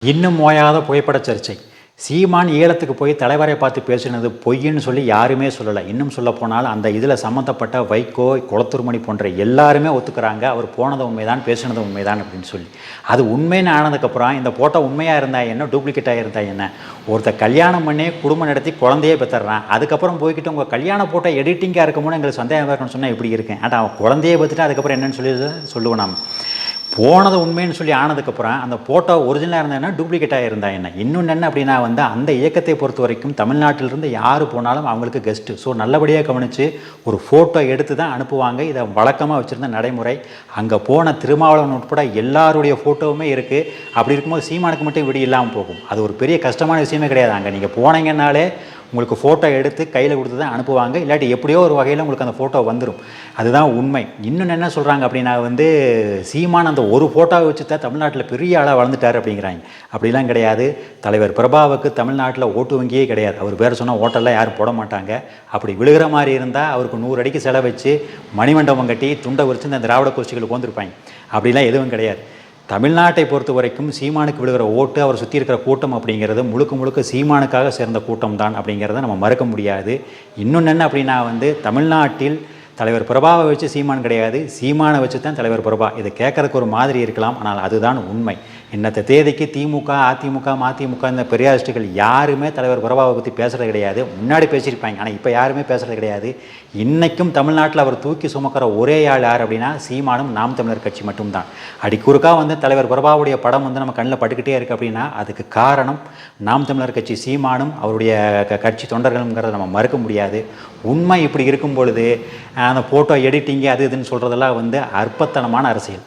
இன்னும் ஓயாத புகைப்பட சர்ச்சை. சீமான் ஈழத்துக்கு போய் தலைவரை பார்த்து பேசினது பொய்ன்னு சொல்லி யாருமே சொல்லலை. இன்னும் சொல்லப்போனால் அந்த இதில் சம்மந்தப்பட்ட வைகோ, குளத்தூர்மணி போன்ற எல்லாருமே ஒத்துக்கிறாங்க. அவர் போனது உண்மைதான், பேசினது உண்மைதான் அப்படின்னு சொல்லி. அது உண்மைன்னு ஆனதுக்கப்புறம் இந்த ஃபோட்டோ உண்மையாக இருந்தால் என்ன, டூப்ளிகேட்டாக இருந்தால் என்ன? ஒருத்தர் கல்யாணம் பண்ணி குடும்பம் நடத்தி குழந்தையே பெற்றுறான். அதுக்கப்புறம் போய்கிட்டு உங்கள் கல்யாண ஃபோட்டோ எடிட்டிங்காக இருக்கும்போது எங்களுக்கு சந்தேகம் இருக்கணும்னு சொன்னால் எப்படி இருக்கேன்? ஆனால் அவன் குழந்தையே பெற்றுட்டு அதுக்கப்புறம் என்னன்னு சொல்லி சொல்லுவேன். நாம் போனது உண்மைன்னு சொல்லி ஆனதுக்கப்புறம் அந்த ஃபோட்டோ ஒரிஜினலாக இருந்தால் என்ன, டூப்ளிகேட்டாக இருந்தால் என்ன? இன்னொன்று என்ன அப்படின்னா அந்த இயக்கத்தை பொறுத்த வரைக்கும் தமிழ்நாட்டிலிருந்து யார் போனாலும் அவங்களுக்கு கெஸ்ட்டு. ஸோ நல்லபடியாக கவனித்து ஒரு ஃபோட்டோ எடுத்து தான் அனுப்புவாங்க. இதை வழக்கமாக வச்சுருந்த நடைமுறை. அங்கே போன திருமாவளவன் உட்பட எல்லாருடைய ஃபோட்டோவுமே இருக்குது. அப்படி இருக்கும்போது சீமானுக்கு மட்டும் விடி இல்லாமல் போகும். அது ஒரு பெரிய கஷ்டமான விஷயமே கிடையாது. அங்கே நீங்கள் போனீங்கன்னாலே உங்களுக்கு ஃபோட்டோ எடுத்து கையில் கொடுத்து தான் அனுப்புவாங்க. இல்லாட்டி எப்படியோ ஒரு வகையில் உங்களுக்கு அந்த ஃபோட்டோ வந்துடும். அதுதான் உண்மை. இன்னொன்று என்ன சொல்கிறாங்க அப்படின்னா சீமான் அந்த ஒரு ஃபோட்டோவை வச்சு தான் தமிழ்நாட்டில் பெரிய ஆளாக வளர்ந்துட்டார் அப்படிங்கிறாங்க. அப்படிலாம் கிடையாது. தலைவர் பிரபாவுக்கு தமிழ்நாட்டில் ஓட்டு வங்கியே கிடையாது. அவர் பேர் சொன்னால் ஓட்டெல்லாம் யாரும் போட மாட்டாங்க. அப்படி விழுகிற மாதிரி இருந்தால் அவருக்கு 100 அடிக்கு செலவு வச்சு மணிமண்டபம் கட்டி துண்டை உரிச்சு இந்த திராவிட கோஷ்டிகளுக்கு வந்துருப்பாங்க. அப்படிலாம் எதுவும் கிடையாது. தமிழ்நாட்டை பொறுத்த வரைக்கும் சீமானுக்கு விழுகிற ஓட்டு, அவர் சுற்றி இருக்கிற கூட்டம் அப்படிங்கிறது முழுக்க முழுக்க சீமானுக்காக சேர்ந்த கூட்டம் தான் அப்படிங்கிறத நம்ம மறக்க முடியாது. இன்னொன்று என்ன அப்படின்னா தமிழ்நாட்டில் தலைவர் பிரபாவை வச்சு சீமான் கிடையாது, சீமானை வச்சு தான் தலைவர் பிரபா. இதை கேட்கறதுக்கு ஒரு மாதிரி இருக்கலாம், ஆனால் அதுதான் உண்மை. இன்னத்த தேதிக்கு திமுக, அதிமுக, மதிமுக இந்த பெரியாரிஸ்டுகள் யாருமே தலைவர் பிரபாவை பற்றி பேசுகிறது கிடையாது. முன்னாடி பேசியிருப்பாங்க, ஆனால் இப்போ யாருமே பேசுகிறது கிடையாது. இன்றைக்கும் தமிழ்நாட்டில் அவர் தூக்கி சுமக்கிற ஒரே ஆள் யார் அப்படின்னா சீமானும் நாம் தமிழர் கட்சி மட்டும்தான். அடிக்குறுக்கா தலைவர் பிரபாவுடைய படம் நம்ம கண்ணில் பட்டுக்கிட்டே இருக்குது அப்படின்னா அதுக்கு காரணம் நாம் தமிழர் கட்சி சீமானும் அவருடைய கட்சி தொண்டர்களுங்கிறத நம்ம மறுக்க முடியாது. உண்மை இப்படி இருக்கும் பொழுது அந்த ஃபோட்டோ எடிட்டிங்கு அது இதுன்னு சொல்கிறதெல்லாம் அற்பத்தனமான அரசியல்.